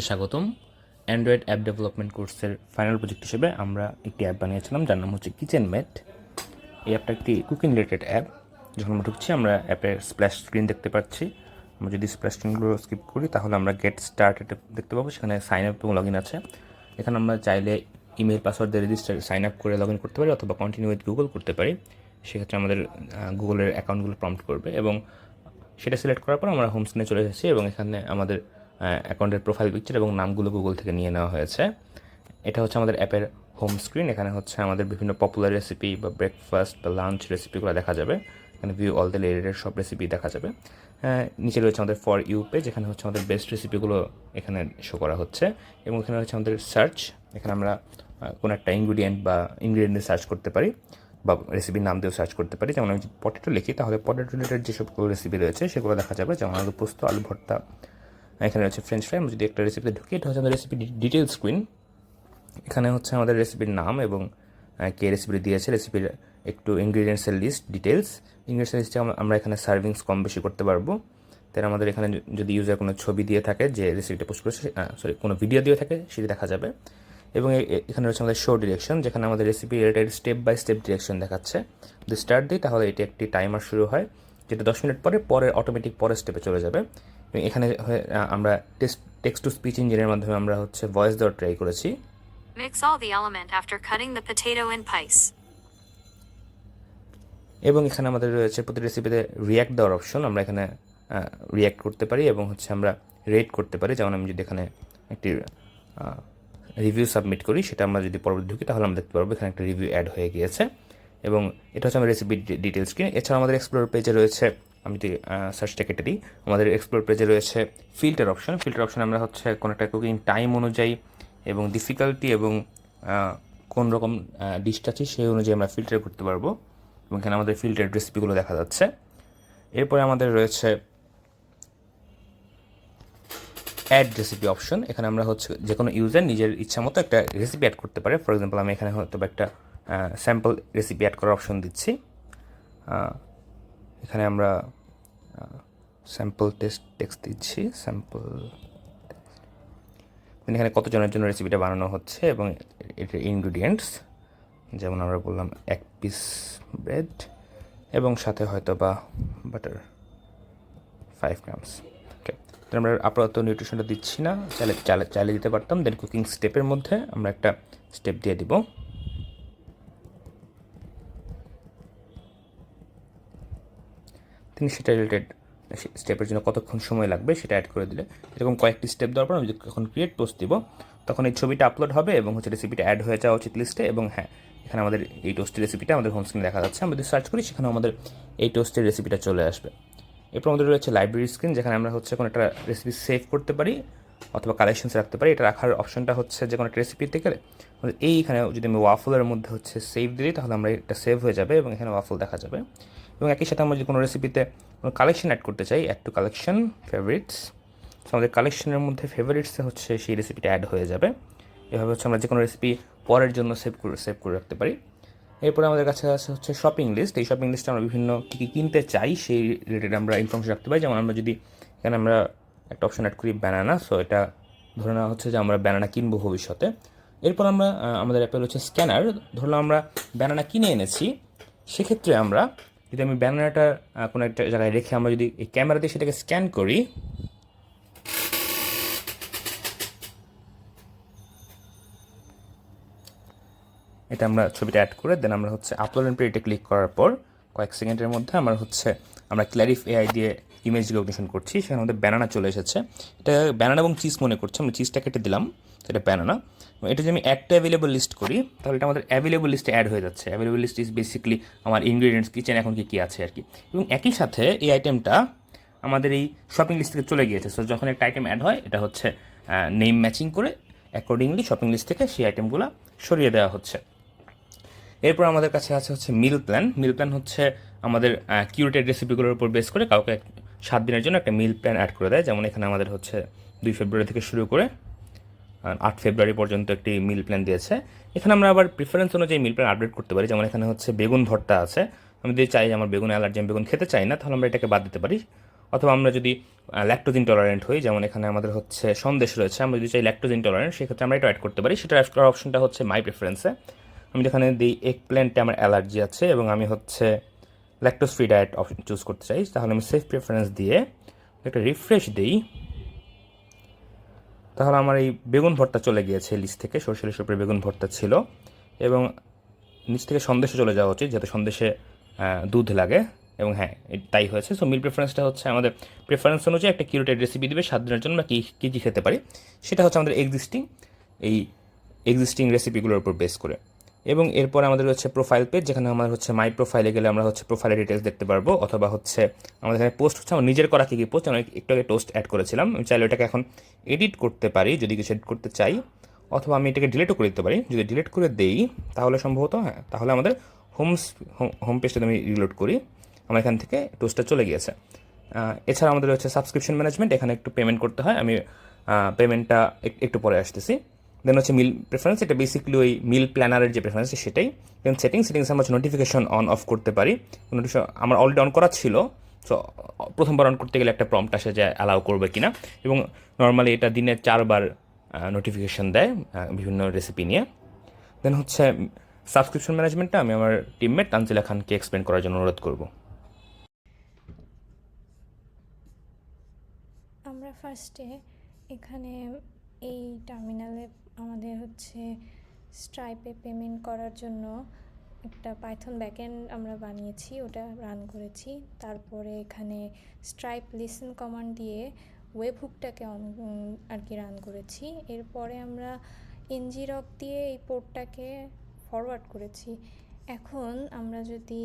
স্বাগতম। Android app development কোর্সের final project হিসেবে আমরা একটি অ্যাপ বানিয়েছিলাম যার নাম হচ্ছে কিচেন মেট। এই অ্যাপটা একটি কুকিং রিলেটেড অ্যাপ। যখন আমরা ঢুকছি আমরা অ্যাপের স্প্ল্যাশ স্ক্রিন দেখতে পাচ্ছি। আমরা যদি স্প্ল্যাশ স্ক্রিনগুলো স্কিপ করি তাহলে আমরা গেট স্টার্টেড দেখতে পাবো, সেখানে সাইন আপ এবং লগ ইন আছে। এখানে আমরা চাইলে ইমেল পাসওয়ার্ড দিয়ে রেজিস্টার সাইন আপ করে লগ ইন করতে পারি অথবা কন্টিনিউ উইথ গুগল করতে পারি। সেক্ষেত্রে আমাদের গুগলের অ্যাকাউন্টগুলো প্রম্পট করবে এবং সেটা সিলেক্ট করার পর আমরা হোম স্ক্রিনে চলে এসেছি এবং এখানে আমাদের অ্যাকাউন্টের প্রোফাইল পিকচার এবং নামগুলো গুগল থেকে নিয়ে নেওয়া হয়েছে। এটা হচ্ছে আমাদের অ্যাপের হোম স্ক্রিন। এখানে হচ্ছে আমাদের বিভিন্ন পপুলার রেসিপি বা ব্রেকফাস্ট বা লাঞ্চ রেসিপিগুলো দেখা যাবে। এখানে ভিউ অল দ্য রিলেটেড সব রেসিপি দেখা যাবে। নিচে রয়েছে আমাদের ফর ইউ পেজ, এখানে হচ্ছে আমাদের বেস্ট রেসিপিগুলো এখানে শো করা হচ্ছে এবং এখানে হচ্ছে আমাদের সার্চ। এখানে আমরা কোনো একটা ইনগ্রিডিয়েন্ট দিয়ে সার্চ করতে পারি বা রেসিপির নাম দিয়েও সার্চ করতে পারি। যেমন আমি যদি পটেটো লিখি তাহলে পটেটো রিলেটেড যেসবগুলো রেসিপি রয়েছে সেগুলো দেখা যাবে, যেমন আলু পোস্ত, আলু ভর্তা, এখানে রয়েছে ফ্রেঞ্চ ফ্রাই। আমরা যদি একটা রেসিপিতে ঢুকি, এটা হচ্ছে আমাদের রেসিপি ডিটেল স্ক্রিন। এখানে হচ্ছে আমাদের রেসিপির নাম এবং কে রেসিপি দিয়েছে, রেসিপির একটু ইনগ্রিডিয়েন্টসের লিস্ট, ডিটেলস। ইনগ্রিডিয়েন্টসের লিস্টে আমরা এখানে সার্ভিংস কম বেশি করতে পারবো। তাই আমাদের এখানে যদি ইউজার কোনো ছবি দিয়ে থাকে যে রেসিপিটা পোস্ট করেছে, কোনো ভিডিও দিয়ে থাকে সেটি দেখা যাবে। এবং এখানে রয়েছে আমাদের শো ডিরেকশন, যেখানে আমাদের recipe related step by step direction দেখাচ্ছে। যদি স্টার্ট দিই তাহলে এটি একটি টাইমার শুরু হয়, যেটা 10 মিনিট পরে অটোমেটিক পরের স্টেপে চলে যাবে। এবং এখানে আমরা টেক্সট টু স্পিচ ইঞ্জিনের মাধ্যমে আমরা হচ্ছে ভয়েস দেওয়ার ট্রাই করেছি। Mix all the element after cutting the potato in piece. এবং এখানে আমাদের রয়েছে প্রতি রেসিপিতে রিয়্যাক্ট দেওয়ার অপশন। আমরা এখানে রিয়্যাক্ট করতে পারি এবং হচ্ছে আমরা রেট করতে পারি। যেমন আমি যদি এখানে একটি রিভিউ সাবমিট করি, সেটা আমরা যদি পরবর্তী ঢুকি তাহলে আমরা দেখতে পারবো এখানে একটা রিভিউ অ্যাড হয়ে গিয়েছে। এবং এটা হচ্ছে আমার রেসিপি ডিটেলস স্ক্রিন। এছাড়া আমাদের এক্সপ্লোর পেজে রয়েছে, আমি যদি সার্চটা কেটে দিই, আমাদের এক্সপ্লোর পেজে রয়েছে ফিল্টার অপশন। ফিল্টার অপশন আমরা হচ্ছে কোনো একটা কুকিং টাইম অনুযায়ী এবং ডিফিকাল্টি এবং কোন রকম ডিশটা আছে সেই অনুযায়ী আমরা ফিল্টার করতে পারবো এবং এখানে আমাদের ফিল্টার রেসিপিগুলো দেখা যাচ্ছে। এরপরে আমাদের রয়েছে অ্যাড রেসিপি অপশন। এখানে আমরা হচ্ছে যে কোনো ইউজার নিজের ইচ্ছা মতো একটা রেসিপি অ্যাড করতে পারে। ফর এক্সাম্পল আমি এখানে হয়তো একটা স্যাম্পল রেসিপি অ্যাড করার অপশন দিচ্ছি। এখানে আমরা স্যাম্পল টেক্সট দিচ্ছি, স্যাম্পল। এখানে কতজনের জন্য রেসিপিটা বানানো হচ্ছে এবং এটার ইনগ্রিডিয়েন্টস, যেমন আমরা বললাম 1 পিস ব্রেড এবং সাথে হয়তো বা বাটার 5 গ্রামস। ওকে, তো আমরা আপাতত নিউট্রিশনটা দিচ্ছি না, চাইলে দিতে পারতাম। দেন কুকিং স্টেপের মধ্যে আমরা একটা স্টেপ দিয়ে দিব। তিনি সেটা রিলেটেড স্টেপের জন্য কতক্ষণ সময় লাগবে সেটা অ্যাড করে দিলে, এরকম কয়েকটি স্টেপ দেওয়ার পর আমি যখন ক্রিয়েট পোস্ট দিব তখন এই ছবিটা আপলোড হবে এবং হচ্ছে রেসিপিটা অ্যাড হয়ে যাওয়া উচিত লিস্টে। এবং হ্যাঁ, এখানে আমাদের এই টোস্টের রেসিপিটা আমাদের হোম স্ক্রিনে দেখা যাচ্ছে। আমরা যদি সার্চ করি সেখানে আমাদের এই টোস্টের রেসিপিটা চলে আসবে। এরপর আমাদের রয়েছে লাইব্রেরি স্ক্রিন, যেখানে আমরা হচ্ছে কোনো একটা রেসিপি সেভ করতে পারি অথবা কালেকশনস রাখতে পারি। এটা রাখার অপশনটা হচ্ছে যে কোনো একটা রেসিপিতে গেলে এইখানে যদি আমি ওয়াফলের মধ্যে হচ্ছে সেভ দিই তাহলে আমরা এটা সেভ হয়ে যাবে এবং এখানে ওয়াফল দেখা যাবে। এবং একই সাথে আমরা যদি কোনো রেসিপিতে কোনো কালেকশন অ্যাড করতে চাই, অ্যাড টু কালেকশন ফেভারিটস, আমাদের কালেকশনের মধ্যে ফেভারিটসে হচ্ছে সেই রেসিপিটা অ্যাড হয়ে যাবে। এভাবে হচ্ছে আমরা যে কোনো রেসিপি পরের জন্য সেভ করে রাখতে পারি। এরপরে আমাদের কাছে আছে হচ্ছে শপিং লিস্ট। এই শপিং লিস্টে আমরা বিভিন্ন কী কী কিনতে চাই সেই রিলেটেড আমরা ইনফরমেশন রাখতে পারি। যেমন আমরা যদি এখানে আমরা একটা অপশন অ্যাড করি ব্যানানা, সো এটা ধরে নেওয়া হচ্ছে যে আমরা ব্যানানা কিনবো ভবিষ্যতে। এরপর আমরা আমাদের অ্যাপে হচ্ছে স্ক্যানার। ধরলাম আমরা ব্যানানা কিনে এনেছি, সেক্ষেত্রে আমরা যদি আমি ব্যানানাটা কোনো একটা জায়গায় রেখে আমরা যদি এই ক্যামেরা দিয়ে সেটাকে স্ক্যান করি, এটা আমরা ছবিটা অ্যাড করে দেন আমরা হচ্ছে আপলোড এন্ড প্রিন্টে ক্লিক করার পর কয়েক সেকেন্ডের মধ্যে আমরা ক্ল্যারিফ এআই দিয়ে ইমেজ রিকগনিশন করছি, সেখানে আমাদের ব্যানানা চলে এসেছে। এটা ব্যানানা এবং চিজ মনে করছে, আমরা চিজটা কেটে দিলাম, সেটা ব্যানানা। এটা যদি আমি একটা অ্যাভেলেবল লিস্ট করি তাহলে এটা আমাদের অ্যাভেলেবল লিস্টে অ্যাড হয়ে যাচ্ছে। অ্যাভেলেবল লিস্ট ইজ বেসিক্যালি আমার ইনগ্রিডিয়েন্টস, কিচেন এখন কী আছে আর কি। এবং একই সাথে এই আইটেমটা আমাদের এই শপিং লিস্ট থেকে চলে গিয়েছে। সো যখন একটা আইটেম অ্যাড হয় এটা হচ্ছে নেম ম্যাচিং করে অ্যাকর্ডিংলি শপিং লিস্ট থেকে সেই আইটেমগুলো সরিয়ে দেওয়া হচ্ছে। এরপর আমাদের কাছে আছে হচ্ছে মিল প্ল্যান। মিল প্ল্যান হচ্ছে আমাদের কিউরেটেড রেসিপিগুলোর উপর বেস করে কাউকে 7 দিনের জন্য একটা মিল প্ল্যান অ্যাড করে দেয়। যেমন এখানে আমাদের হচ্ছে 2 ফেব্রুয়ারি থেকে শুরু করে 8 ফেব্রুয়ারি পর্যন্ত একটি মিল প্ল্যান দিয়েছে। এখানে আমরা আবার প্রিফারেন্স অনুযায়ী মিল প্ল্যান আপডেট করতে পারি। যেমন এখানে হচ্ছে বেগুন ভর্তা আছে, আমি যদি চাই যে আমার বেগুন অ্যালার্জি, আমি বেগুন খেতে চাই না, তাহলে আমরা এটাকে বাদ দিতে পারি। অথবা আমরা যদি ল্যাকটোজ ইনটলারেন্ট হই, যেমন এখানে আমাদের হচ্ছে সন্দেশ রয়েছে, আমরা যদি চাই ল্যাকটোজ ইনটলারেন্ট, সেক্ষেত্রে আমরা এটা অ্যাড করতে পারি। সেটা অ্যাড করার অপশনটা হচ্ছে মাই প্রেফারেন্সে। আমি যেখানে দিই এগ প্ল্যান্টে আমার অ্যালার্জি আছে এবং আমি হচ্ছে lactose free diet option choose করতে চাই, তাহলে আমি সেভ প্রেফারেন্স দিয়ে একটা রিফ্রেশ দিই। তাহলে আমার এই বেগুন ভর্তা চলে গিয়েছে লিস্ট থেকে, সরষে ইলিশের উপরে বেগুন ভর্তা ছিল, এবং নিচ থেকে সন্দেশে চলে যাওয়া উচিত, যাতে সন্দেশে দুধ লাগে, এবং হ্যাঁ তাই হয়েছে। সো মিল প্রেফারেন্সটা হচ্ছে আমাদের প্রেফারেন্স অনুযায়ী একটা কিউরেটেড রেসিপি দিবে 7 দিনের জন্য, বা কী কী খেতে পারি সেটা হচ্ছে আমাদের এক্সিস্টিং রেসিপিগুলোর উপর বেস করে। এবং এরপর আমাদের হচ্ছে প্রোফাইল পেজ, যেখানে আমার হচ্ছে মাই প্রোফাইলে গেলে আমরা হচ্ছে প্রোফাইলের ডিটেলস দেখতে পারবো, অথবা হচ্ছে আমাদের এখানে পোস্ট হচ্ছে আমার নিজের করা কী কী পোস্ট, আমি একটু আগে টোস্ট অ্যাড করেছিলাম, আমি চাইলে ওটাকে এখন এডিট করতে পারি যদি কিছু এডিট করতে চাই, অথবা আমি এটাকে ডিলিটও করে দিতে পারি। যদি ডিলিট করে দেই তাহলে সম্ভবত হ্যাঁ, তাহলে আমাদের হোম পেজটা আমি রিলোড করি, আমার এখান থেকে টোস্টটা চলে গিয়েছে। এছাড়া আমাদের হচ্ছে সাবস্ক্রিপশন ম্যানেজমেন্ট, এখানে একটু পেমেন্ট করতে হয়, আমি পেমেন্টটা একটু পরে আসতেছি। দেন হচ্ছে মিল প্রেফারেন্স, এটা বেসিক্যালি ওই মিল প্ল্যানারের যে প্রেফারেন্স সেটাই। দেন সেটিংস আমরা হচ্ছে নোটিফিকেশন অন অফ করতে পারি, নোটিফিকেশন আমার অলরেডি অন করা ছিল, সো প্রথমবার অন করতে গেলে একটা প্রম্পট আসে যে অ্যালাউ করবে কিনা, এবং নর্মালি এটা দিনে 4বার নোটিফিকেশন দেয় বিভিন্ন রেসিপি নিয়ে। দেন হচ্ছে সাবস্ক্রিপশন ম্যানেজমেন্টটা আমি আমার টিমমেট তানজিলা খানকে এক্সপ্লেন করার জন্য অনুরোধ করব। আমরা ফার্স্টে এখানে এই টার্মিনালে আমাদের হচ্ছে স্ট্রাইপে পেমেন্ট করার জন্য একটা পাইথন ব্যাকএন্ড আমরা বানিয়েছি, ওটা রান করেছি। তারপরে এখানে স্ট্রাইপ লিসেন কমান্ড দিয়ে ওয়েব হুকটাকে আর কি রান করেছি। এরপরে আমরা ngrok দিয়ে এই পোর্টটাকে ফরওয়ার্ড করেছি। এখন আমরা যদি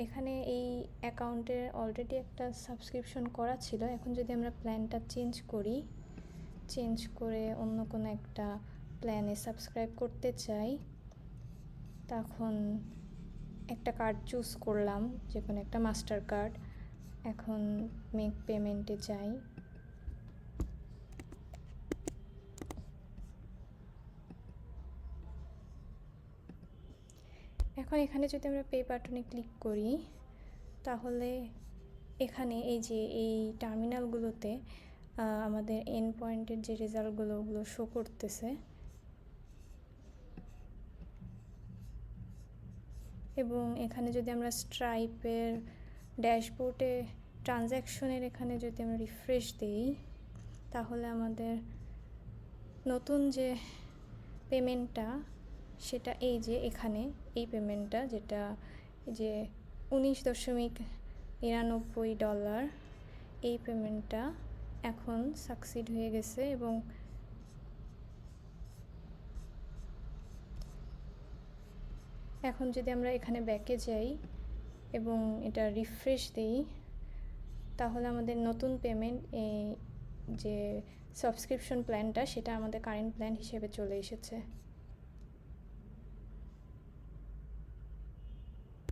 এখানে এই অ্যাকাউন্টে অলরেডি একটা সাবস্ক্রিপশন করা ছিল, এখন যদি আমরা প্ল্যানটা চেঞ্জ করে অন্য কোনো একটা প্ল্যানে সাবস্ক্রাইব করতে চাই, তখন একটা কার্ড চুজ করলাম, যে কোনো একটা মাস্টার কার্ড। এখন মেক পেমেন্টে যাই, এখন এখানে যদি আমরা পে বাটনে ক্লিক করি, তাহলে এখানে এই যে এই টার্মিনালগুলোতে আমাদের এন্ড পয়েন্টের যে রেজাল্টগুলো ওগুলো শো করতেছে, এবং এখানে যদি আমরা স্ট্রাইপের ড্যাশবোর্ডে ট্রানজ্যাকশনের এখানে যদি আমরা রিফ্রেশ দিই, তাহলে আমাদের নতুন যে পেমেন্টটা সেটা এই যে এখানে এই পেমেন্টটা, যেটা যে $19.99, এই পেমেন্টটা এখন সাকসিড হয়ে গেছে। এবং এখন যদি আমরা এখানে ব্যাকে যাই এবং এটা রিফ্রেশ দিই, তাহলে আমাদের নতুন পেমেন্ট এই যে সাবস্ক্রিপশন প্ল্যানটা সেটা আমাদের কারেন্ট প্ল্যান হিসেবে চলে এসেছে।